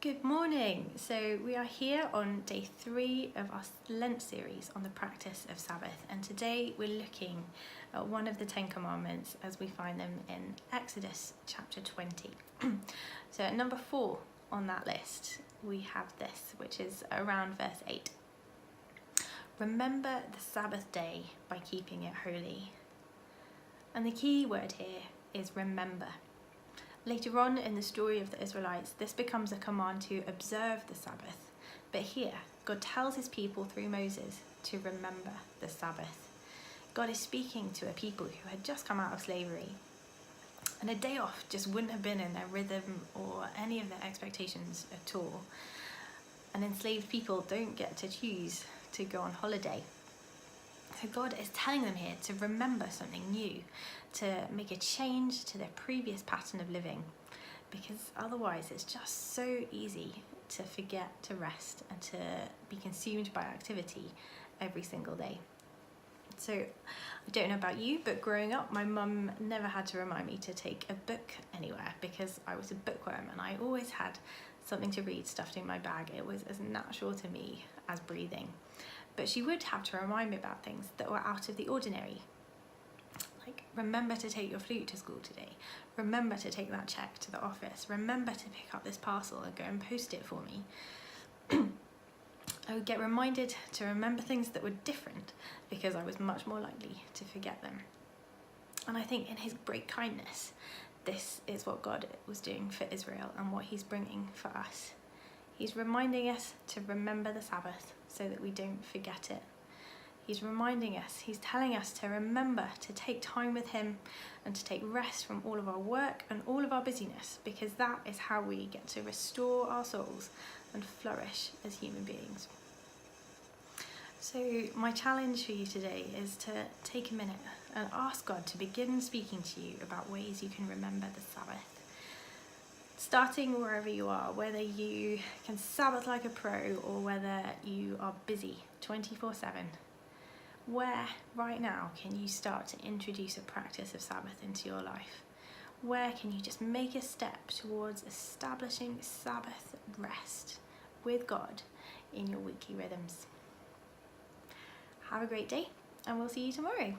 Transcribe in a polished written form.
Good morning. So we are here on day 3 of our Lent series on the practice of Sabbath, and today we're looking at one of the 10 commandments as we find them in Exodus chapter 20. So at number 4 on that list we have this, which is around verse 8. Remember the Sabbath day by keeping it holy. And the key word here is remember. Later on in the story of the Israelites, this becomes a command to observe the Sabbath. But here, God tells his people through Moses to remember the Sabbath. God is speaking to a people who had just come out of slavery. And a day off just wouldn't have been in their rhythm or any of their expectations at all. And enslaved people don't get to choose to go on holiday. So God is telling them here to remember something new, to make a change to their previous pattern of living, because otherwise it's just so easy to forget to rest and to be consumed by activity every single day. So I don't know about you, but growing up my mum never had to remind me to take a book anywhere because I was a bookworm and I always had something to read stuffed in my bag. It was as natural to me as breathing. But she would have to remind me about things that were out of the ordinary. Like, remember to take your flute to school today. Remember to take that check to the office. Remember to pick up this parcel and go and post it for me. I would get reminded to remember things that were different because I was much more likely to forget them. And I think in his great kindness, this is what God was doing for Israel and what he's bringing for us. He's reminding us to remember the Sabbath so that we don't forget it. He's reminding us, he's telling us to remember to take time with him and to take rest from all of our work and all of our busyness, because that is how we get to restore our souls and flourish as human beings. So my challenge for you today is to take a minute and ask God to begin speaking to you about ways you can remember the Sabbath. Starting wherever you are, whether you can Sabbath like a pro or whether you are busy 24/7, where right now can you start to introduce a practice of Sabbath into your life? Where can you just make a step towards establishing Sabbath rest with God in your weekly rhythms? Have a great day, and we'll see you tomorrow.